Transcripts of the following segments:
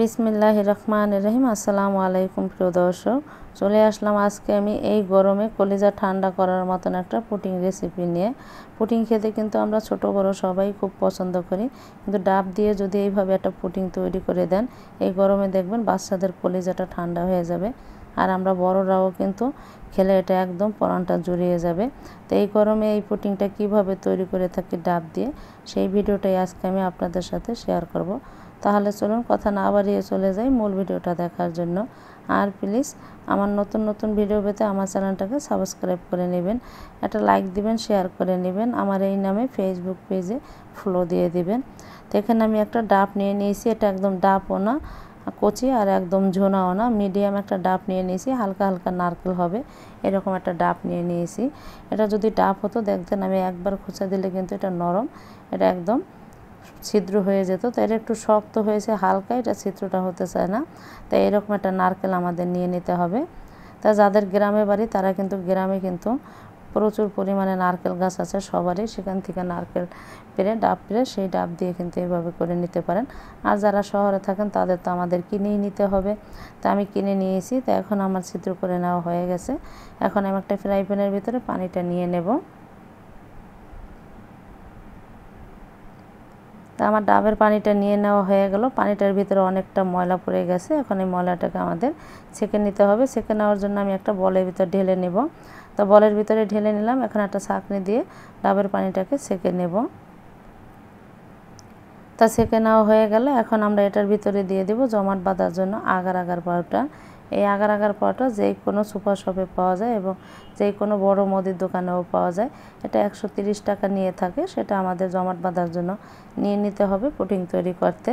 বিসমিল্লাহির রহমানির রহিম। আসসালামু আলাইকুম প্রিয় দর্শক, চলে আসলাম আজকে আমি এই গরমে কলিজা ঠান্ডা করার মতন একটা পুডিং রেসিপি নিয়ে। পুডিং খেতে কিন্তু আমরা ছোট বড় সবাই খুব পছন্দ করি, কিন্তু ডাব দিয়ে যদি এইভাবে একটা পুডিং তৈরি করে দেন, এই গরমে দেখবেন বাচ্চাদের কলিজাটা ঠান্ডা হয়ে যাবে, আর আমরা বড়রাও কিন্তু খেলে এটা একদম পরানটা জুড়িয়ে যাবে। তো এই গরমে এই পুডিংটা কিভাবে তৈরি করে থাকি ডাব দিয়ে, সেই ভিডিওটাই আজকে আমি আপনাদের সাথে শেয়ার করব। তাহলে চলুন কথা না বাড়িয়ে চলে যাই মূল ভিডিওটা দেখার জন্য। আর প্লিজ আমার নতুন নতুন ভিডিও পেতে আমার চ্যানেলটাকে সাবস্ক্রাইব করে নেবেন, একটা লাইক দিবেন, শেয়ার করে নেবেন, আমার এই নামে ফেসবুক পেজে ফলো দিয়ে দিবেন। তো এখানে আমি একটা ডাব নিয়ে নিয়েছি, এটা একদম ডাবও না কচি আর একদম ঝোনাও না, মিডিয়াম একটা ডাব নিয়ে নিয়েছি, হালকা হালকা নারকেল হবে এরকম একটা ডাব নিয়ে নিয়েছি। এটা যদি ডাব হতো দেখতেন আমি একবার খোঁচা দিলে কিন্তু এটা নরম, এটা একদম ছিদ্র হয়ে যেত। তো এটা একটু শক্ত হয়েছে হালকা, এটা ছিদ্রটা হতে চায় না। তাই এরকম একটা নারকেল আমাদের নিয়ে নিতে হবে। তা যাদের গ্রামে বাড়ি তারা কিন্তু গ্রামে কিন্তু প্রচুর পরিমাণে নারকেল গাছ আছে সবারই, সেখান থেকে নারকেল পেড়ে ডাব পেড়ে সেই ডাব দিয়ে কিন্তু এইভাবে করে নিতে পারেন। আর যারা শহরে থাকেন তাদের তো আমাদের কিনেই নিতে হবে। তা আমি কিনে নিয়েছি। তো এখন আমার ছিদ্র করে নেওয়া হয়ে গেছে। এখন আমি একটা ফ্রাই প্যানের ভিতরে পানিটা নিয়ে নেব। তা আমার ডাবের পানিটা নিয়ে নেওয়া হয়ে গেল। পানিটার ভিতরে অনেকটা ময়লা পড়ে গেছে, এখন এই ময়লাটাকে আমাদের ছেঁকে নিতে হবে। ছেঁকে নেওয়ার জন্য আমি একটা বলের ভিতর ঢেলে নেব। তো বলের ভিতরে ঢেলে নিলাম, এখন একটা ছাঁকনি দিয়ে ডাবের পানিটাকে ছেঁকে নেব। তা ছেঁকে নেওয়া হয়ে গেলে এখন আমরা এটার ভিতরে দিয়ে দেব জমাট বাঁধার জন্য আগার আগার পাউডার। এই আগার আগার পাউডার যে কোনো সুপার শপে পাওয়া যায় এবং যে কোনো বড় মুদির দোকানেও পাওয়া যায়। এটা 130 টাকা নিয়ে থাকে, সেটা আমাদের জমাট বাঁধার জন্য নিয়ে নিতে হবে পুডিং তৈরি করতে।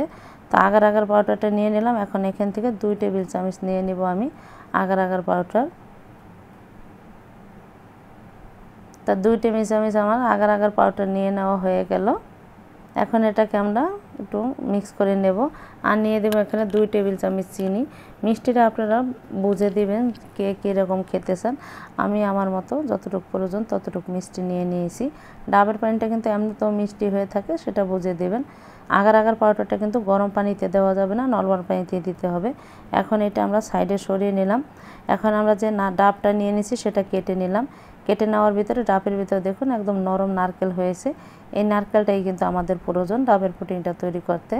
তো আগার আগার পাউডারটা নিয়ে নিলাম। এখন এখান থেকে 2 টেবিল চামচ নিয়ে নিব আমি আগার আগার পাউডার। তা 2 টেবিল চামচ আমার আগার আগার পাউডার নিয়ে নেওয়া হয়ে গেল। এখন এটাকে আমরা একটু মিক্স করে নেব। আর নিয়ে দেবো এখানে 2 টেবিল চামচ চিনি। মিষ্টিটা আপনারা বুঝে দিবেন কে কীরকম খেতে চান। আমি আমার মতো যতটুকু প্রয়োজন ততটুকু মিষ্টি নিয়ে নিয়েছি। ডাবের পানিটা কিন্তু এমনিতেও মিষ্টি হয়ে থাকে, সেটা বুঝে দেবেন। আগার আগার পাউডারটা কিন্তু গরম পানিতে দেওয়া যাবে না, নর্মাল পানিতে দিতে হবে। এখন এটা আমরা সাইডে সরিয়ে নিলাম। এখন আমরা যে ডাবটা নিয়ে নিয়েছি সেটা কেটে নিলাম। কেটে নেওয়ার ভিতরে ডাবের ভিতরে দেখুন একদম নরম নারকেল হয়েছে। এই নারকেলটাই কিন্তু আমাদের প্রয়োজন ডাবের পুডিংটা তৈরি করতে।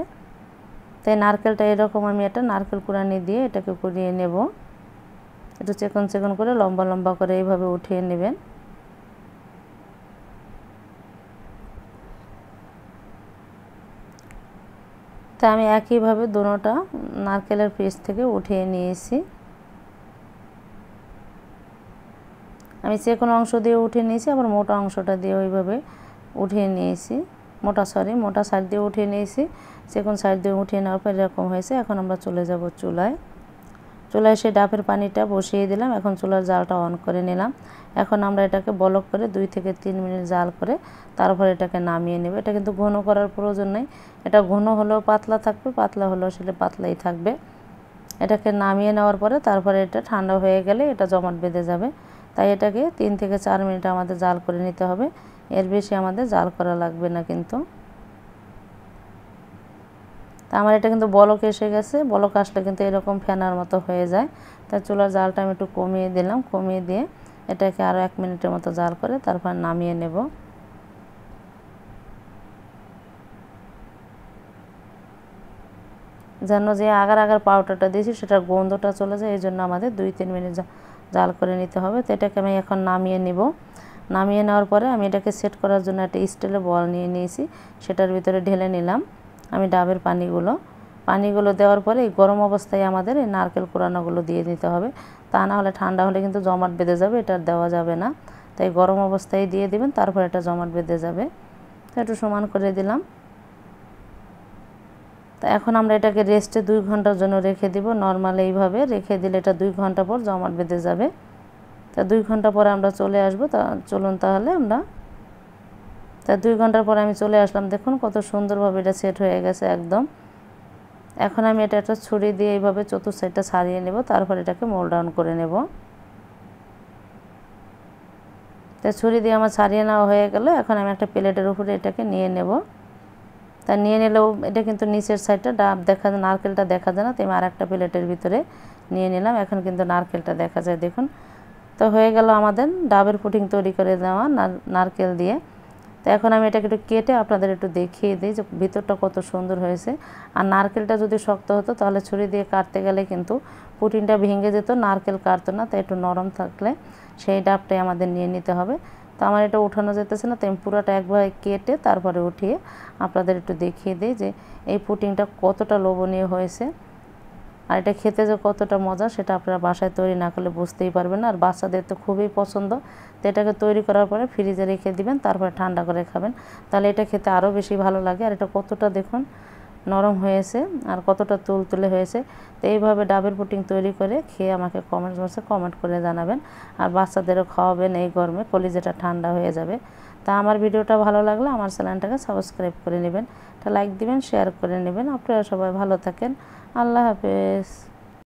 তাই নারকেলটা এরকম আমি একটা নারকেল কুড়ানি দিয়ে এটাকে কুড়িয়ে নেব। একটু চিকন চিকন করে লম্বা লম্বা করে এইভাবে উঠিয়ে নেবেন। তা আমি একইভাবে দুটোটা নারকেলের পিস থেকে উঠিয়ে নিয়েছি। আমি চিকন অংশ দিয়ে উঠিয়ে নিয়েছি, আবার মোটা অংশটা দিয়ে ওইভাবে উঠিয়ে নিয়েছি। মোটা সাইড দিয়ে উঠিয়ে নিয়েছি, চিকন সাইড দিয়ে উঠিয়ে নেওয়ার পর এরকম হয়েছে। এখন আমরা চলে যাব চুলায়। সেই ডাবের পানিটা বসিয়ে দিলাম। এখন চুলার জালটা অন করে নিলাম। এখন আমরা এটাকে বলক করে 2 থেকে 3 মিনিট জাল করে তারপর এটাকে নামিয়ে নেব। এটা কিন্তু ঘন করার প্রয়োজন নেই, এটা ঘন হলেও পাতলা থাকবে, পাতলা হলেও সেটা পাতলাই থাকবে। এটাকে নামিয়ে নেওয়ার পরে তারপরে এটা ঠান্ডা হয়ে গেলে এটা জমাট বেঁধে যাবে। তাই এটাকে 3 থেকে 4 মিনিট আমাদের জাল করে নিতে হবে, এর বেশি আমাদের জাল করা লাগবে না কিন্তু। তা আমার এটা কিন্তু বলক এসে গেছে, বলক আসলে কিন্তু এরকম ফেনার মতো হয়ে যায়। তাই চুলার জালটা আমি একটু কমিয়ে দিলাম, কমিয়ে দিয়ে এটাকে আরও 1 মিনিটের মতো জাল করে তারপর নামিয়ে নেব। যেন যে আগার আগার পাউডারটা দিয়েছি সেটার গন্ধটা চলে যায়, এই জন্য আমাদের 2-3 মিনিট জাল করে নিতে হবে। তো এটাকে আমি এখন নামিয়ে নেব। নামিয়ে নেওয়ার পরে আমি এটাকে সেট করার জন্য একটা স্টিলের বল নিয়ে নিয়েছি, সেটার ভিতরে ঢেলে নিলাম আমি ডাবের পানিগুলো দেওয়ার পরে এই গরম অবস্থায় আমাদের এই নারকেল কোড়ানোগুলো দিয়ে দিতে হবে। তা না হলে ঠান্ডা হলে কিন্তু জমাট বেঁধে যাবে, এটা দেওয়া যাবে না। তাই গরম অবস্থায় দিয়ে দিবেন, তারপর এটা জমাট বেঁধে যাবে। তো একটু সমান করে দিলাম। তো এখন আমরা এটাকে রেস্টে 2 ঘন্টার জন্য রেখে দিব। নর্মাল এইভাবে রেখে দিলে এটা 2 ঘন্টা পর জমাট বেঁধে যাবে। তা 2 ঘন্টা পরে আমরা চলে আসবো। তা চলুন তাহলে আমরা। তা 2 ঘন্টার পরে আমি চলে আসলাম। দেখুন কত সুন্দরভাবে এটা সেট হয়ে গেছে একদম। এখন আমি এটা একটা ছুরি দিয়ে এইভাবে চতুর্থ সাইডটা ছাড়িয়ে নেব, তারপর এটাকে মোল্ড ডাউন করে নেব। তো ছুরি দিয়ে আমার ছাড়িয়ে নেওয়া হয়ে গেল। এখন আমি একটা প্লেটের উপরে এটাকে নিয়ে নেব। তো তা নিয়ে নিলেও এটা কিন্তু নিচের সাইডটা ডাব দেখা যায়, নারকেলটা দেখা যায় না, তো আমি আরেকটা প্লেটের ভিতরে নিয়ে নিলাম। এখন কিন্তু নারকেলটা দেখা যায়, দেখুন। তো হয়ে গেল আমাদের ডাবের পুডিং তৈরি করে দেওয়া নারকেল দিয়ে। তো এখন আমি এটাকে একটু কেটে আপনাদের একটু দেখিয়ে দিই যে ভিতরটা কত সুন্দর হয়েছে। আর নারকেলটা যদি শক্ত হতো তাহলে ছুরি দিয়ে কাটতে গেলে কিন্তু পুডিংটা ভেঙে যেত, নারকেল কাটতো না। তাই একটু নরম থাকলে সেই ডাবটাই আমাদের নিয়ে নিতে হবে। তো আমার এটা উঠানো যেতেছে না, তো আমি পুরোটা একবার কেটে তারপরে উঠিয়ে আপনাদের একটু দেখিয়ে দিই যে এই পুডিংটা কতটা লোভনীয় হয়েছে। আর এটা খেতে যে কতটা মজা সেটা আপনারা বাসায় তৈরি না করলে বুঝতেই পারবেন না। আর বাচ্চাদের তো খুবই পছন্দ। তো এটাকে তৈরি করার পরে ফ্রিজে রেখে দিবেন, তারপরে ঠান্ডা করে খাবেন, তাহলে এটা খেতে আরও বেশি ভালো লাগে। আর এটা কতটা দেখুন নরম হয়েছে আর কতটা তুলতুলে হয়েছে। তো এইভাবে ডাবের পুডিং তৈরি করে খেয়ে আমাকে কমেন্ট বক্সে কমেন্ট করে জানাবেন। আর বাচ্চাদেরও খাওয়াবেন, এই গরমে কলিজাটা ঠান্ডা হয়ে যাবে। তা আমার ভিডিওটা ভালো লাগলে আমার চ্যানেলটাকে সাবস্ক্রাইব করে নেবেন, একটা লাইক দিবেন, শেয়ার করে নেবেন। আপনারা সবাই ভালো থাকেন। আল্লাহ হাফেজ।